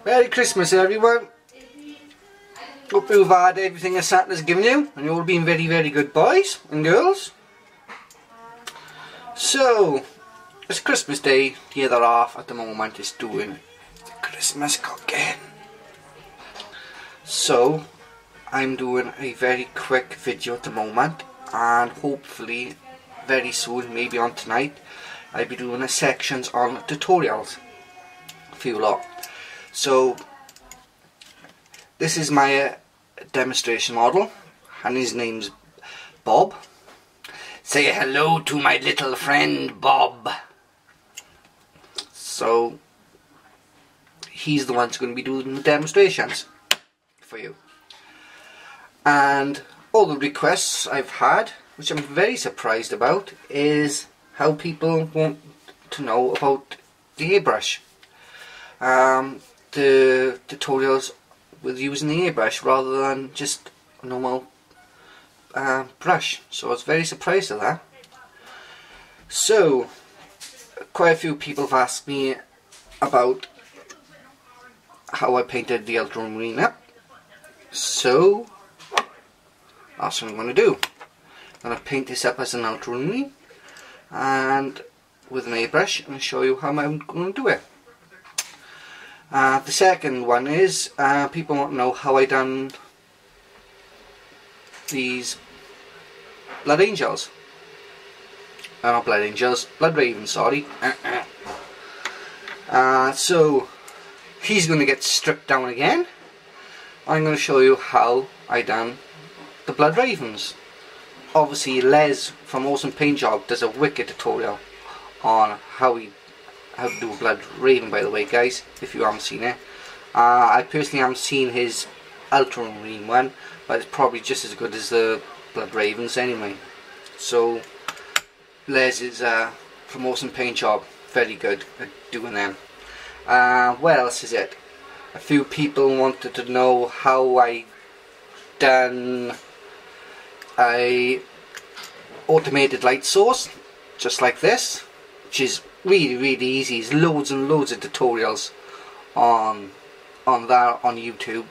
Merry Christmas everyone. Hope you've had everything that Santa's given you and you've all been very good boys and girls. So, it's Christmas Day. The other half at the moment is doing the Christmas cooking. So, I'm doing a very quick video at the moment, and hopefully very soon, maybe on tonight, I'll be doing a sections on tutorials for you lot. So this is my demonstration model and his name's Bob. Say hello to my little friend Bob. So he's the one who's going to be doing the demonstrations for you. And all the requests I've had, which I'm very surprised about, is how people want to know about the airbrush. The tutorials with using the airbrush rather than just a normal brush. So I was very surprised at that. So quite a few people have asked me about how I painted the ultramarine up. So that's what I'm going to do. I'm going to paint this up as an ultramarine and with an airbrush and show you how I'm going to do it. The second one is people want to know how I done these blood angels. Not blood angels, blood ravens, sorry. So he's going to get stripped down again. I'm going to show you how I done the blood ravens. Obviously Les from Awesome Paint Job does a wicked tutorial on how to do a blood raven, by the way guys, if you haven't seen it. I personally haven't seen his ultramarine one, but it's probably just as good as the blood ravens anyway. So Les is from Awesome Paint Job, very good at doing them. What else is it? A few people wanted to know how I done a automated light source, just like this, which is really easy. There's loads and loads of tutorials on that on YouTube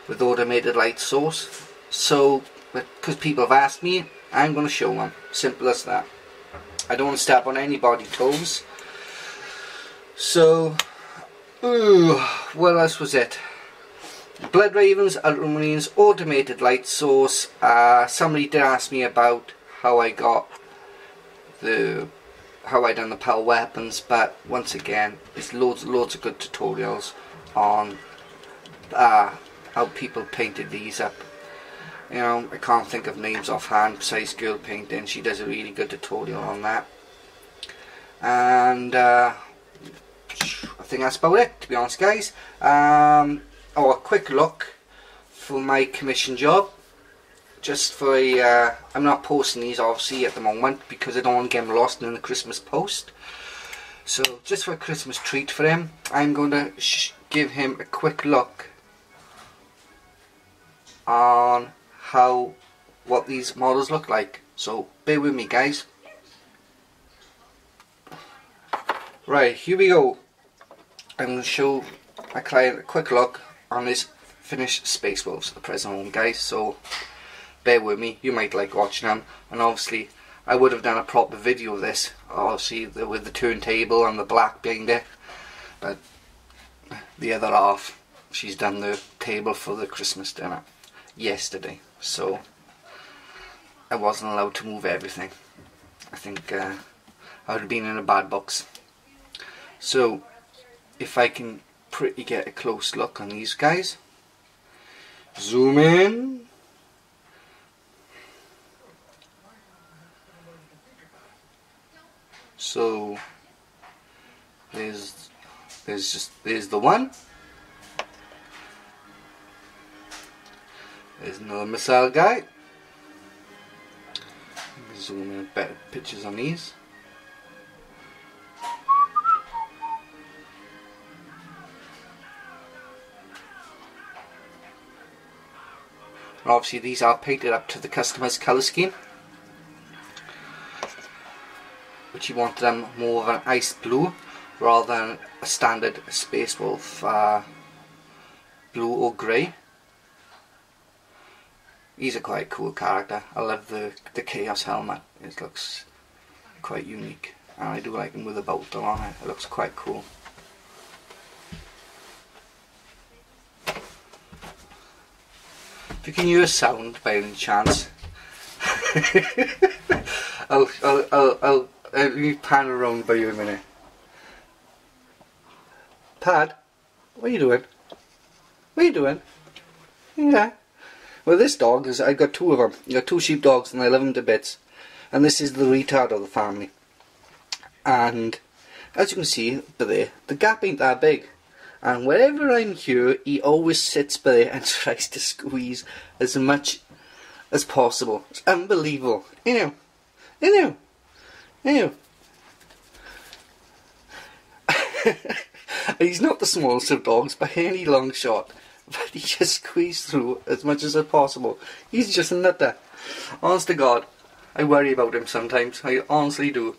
with automated light source. So because people have asked me, I'm going to show them. Simple as that. I don't want to step on anybody's toes. So what else was it? Blood ravens, ultramarines, automated light source. Somebody did ask me about how I got how I done the power weapons, but once again, there's loads of good tutorials on how people painted these up. You know, I can't think of names offhand besides Girl Painting. She does a really good tutorial on that. And I think that's about it, to be honest guys. A quick look for my commission job. Just for I'm not posting these obviously at the moment because I don't want to get them lost in the Christmas post. So just for a Christmas treat for him, I'm going to give him a quick look on what these models look like. So bear with me guys. Right, here we go. I'm going to show my client a quick look on this finished Space Wolves at the present moment guys. So bear with me, you might like watching them, and obviously I would have done a proper video of this, obviously with the turntable and the black behind it, but the other half, she's done the table for the Christmas dinner yesterday, so I wasn't allowed to move everything. I think I would have been in a bad box. So if I can pretty get a close look on these guys, zoom in. So there's the one. There's another missile guy. Zoom in better pictures on these. And obviously these are painted up to the customer's colour scheme, which he wanted them more of an ice blue rather than a standard Space Wolf blue or grey. He's a quite cool character. I love the Chaos helmet. It looks quite unique, and I do like him with a bolter on it. It looks quite cool. If you can hear a sound by any chance, I'll let me pan around by you a minute. Pad, what are you doing? What are you doing? Yeah. Well, this dog is, I've got two of them. I've got two sheepdogs and I love them to bits. And this is the retard of the family. And as you can see by there, the gap ain't that big. And wherever I'm here, he always sits by there and tries to squeeze as much as possible. It's unbelievable. You know. He's not the smallest of dogs by any long shot, but he just squeezed through as much as possible. He's just a nutter. Honest to God, I worry about him sometimes. I honestly do.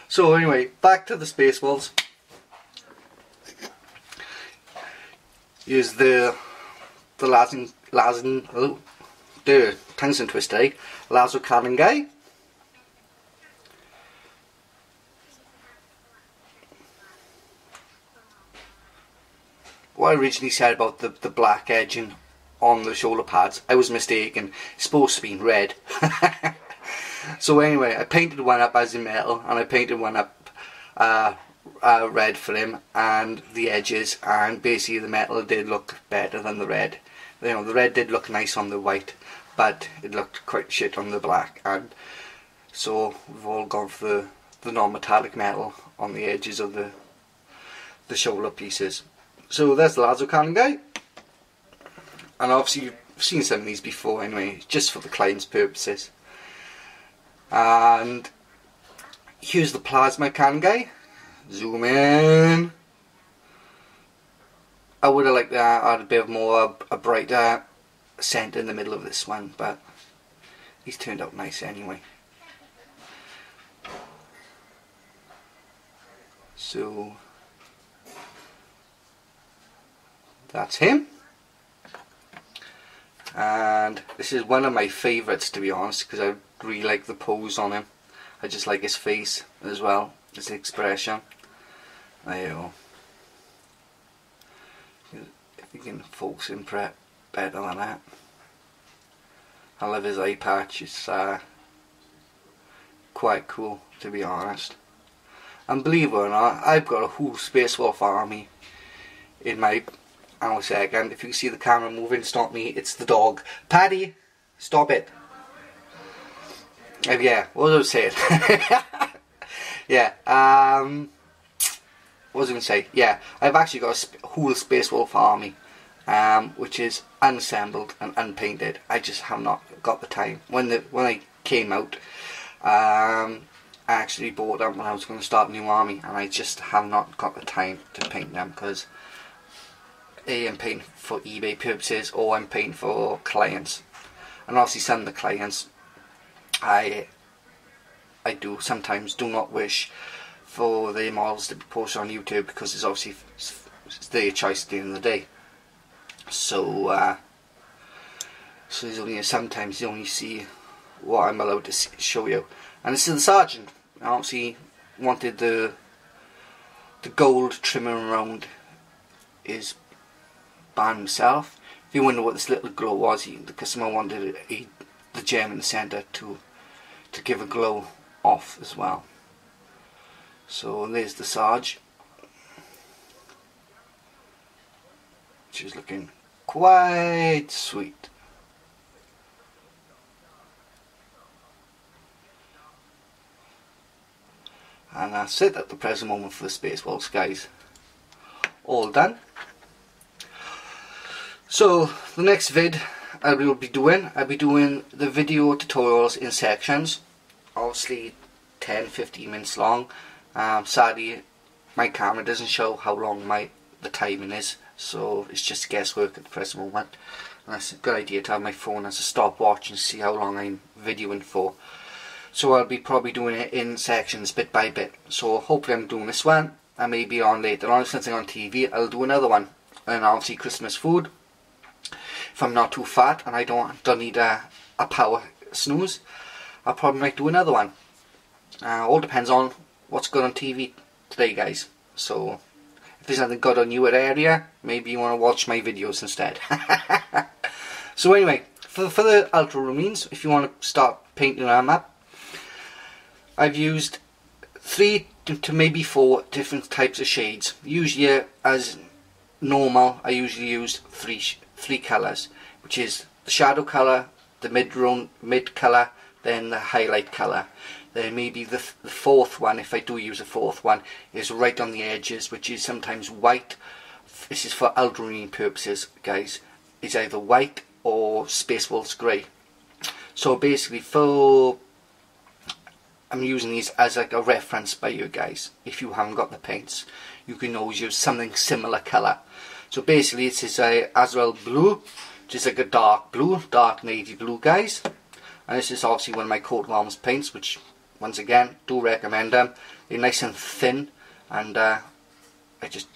So anyway, back to the Space Wolves. Here's the tungsten twister, lasso cannon guy. What I originally said about the black edging on the shoulder pads, I was mistaken. It's supposed to be red. So anyway, I painted one up as in metal, and I painted one up red for him and the edges, and basically the metal did look better than the red. You know, the red did look nice on the white, but it looked quite shit on the black, and so we've all gone for the non-metallic metal on the edges of the shoulder pieces. So there's the lasso cannon guy, and obviously you've seen some of these before anyway, just for the client's purposes. And here's the plasma cannon guy. Zoom in. I would have liked that add a bit more a brighter centre in the middle of this one, but he's turned out nice anyway. So that's him. And this is one of my favourites, to be honest, because I really like the pose on him. I just like his face as well, his expression. There you go. If you can focus him better than that. I love his eye patch. It's quite cool, to be honest. And believe it or not, I've got a whole Space Wolf army in my... Hang on a second, if you can see the camera moving, stop me, it's the dog. Paddy, stop it. Yeah, what was I saying? Yeah, what was I going to say? Yeah, I've actually got a whole Space Wolf army, which is unassembled and unpainted. I just have not got the time. When I came out, I actually bought them when I was going to start a new army, and I just have not got the time to paint them, because I'm painting for eBay purposes, or I'm painting for clients. And obviously some of the clients I do sometimes do not wish for their models to be posted on YouTube, because it's obviously it's their choice at the end of the day. So so there's only sometimes you only see what I'm allowed to show you. And this is the Sergeant. I obviously wanted the gold trimming around his band himself. If you wonder what this little glow was, the customer wanted the gem in the centre to give a glow off as well. So there's the Sarge, which is looking quite sweet. And that's it at the present moment for the Space Wolves, guys. All done. So the next vid I'll be doing the video tutorials in sections, obviously 10-15 minutes long. Sadly my camera doesn't show how long the timing is, so it's just guesswork at the present moment. And that's a good idea to have my phone as a stopwatch and see how long I'm videoing for. So I'll be probably doing it in sections, bit by bit. So hopefully I'm doing this one, and maybe on later on, if something on TV, I'll do another one. And obviously Christmas food, if I'm not too fat and I don't need a power snooze, I probably might do another one. All depends on what's good on TV today, guys. So if there's anything good on your area, maybe you want to watch my videos instead. So anyway, for the Ultramarines, if you want to start painting them up, I've used 3 to maybe 4 different types of shades. Usually, as normal, I usually use three colours, which is the shadow colour, the mid colour, then the highlight colour. Then maybe the fourth one, if I do use a fourth one, is right on the edges, which is sometimes white. This is for Ultramarine purposes, guys. It's either white or Space Wolves grey. So basically, I'm using these as like a reference by you guys. If you haven't got the paints, you can always use something similar colour. So basically, this is a Azrael blue, which is like a dark blue, dark navy blue, guys. And this is obviously one of my coat of arms paints, which once again do recommend them. They're nice and thin, and I just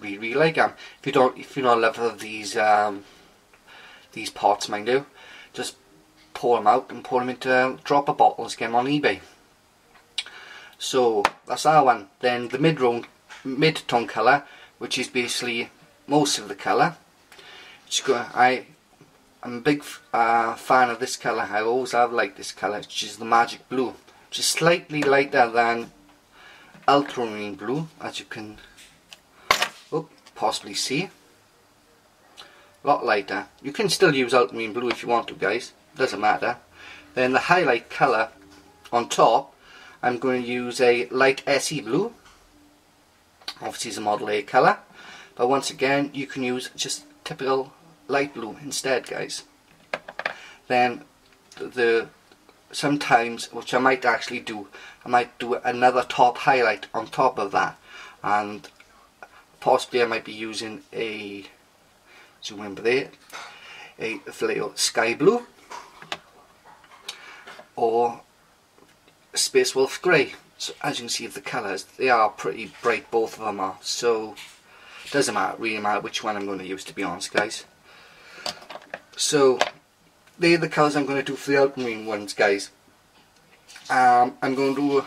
really like them. If you're not a lover of these pots, mind you, just pour them out and pour them into dropper bottles, get them on eBay. So that's that one. Then the mid-tone colour, which is basically most of the colour. I'm a big fan of this colour. I always have liked this colour, which is the Magic Blue, which is slightly lighter than Ultramarine Blue, as you can possibly see. A lot lighter. You can still use Ultramarine Blue if you want to, guys. Doesn't matter. Then the highlight colour on top, I'm going to use a light SE blue. Obviously it's a Model A colour, but once again you can use just typical light blue instead, guys. Then sometimes, which I might actually do, I might do another top highlight on top of that, and possibly I might be using a, zoom in there, a Vallejo Sky Blue or Space Wolf Grey. So as you can see, the colours, they are pretty bright, both of them are, so it doesn't really matter which one I'm going to use, to be honest, guys. So they're the colours I'm going to do for the Ultramarine ones, guys. I'm going to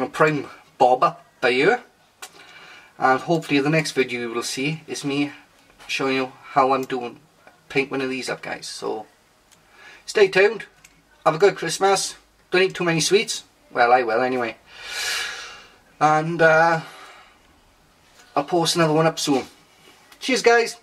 prime Bob up by here, and hopefully the next video you will see is me showing you how I'm doing paint one of these up, guys. So stay tuned. Have a good Christmas. Don't eat too many sweets. Well, I will anyway. And I'll post another one up soon. Cheers, guys.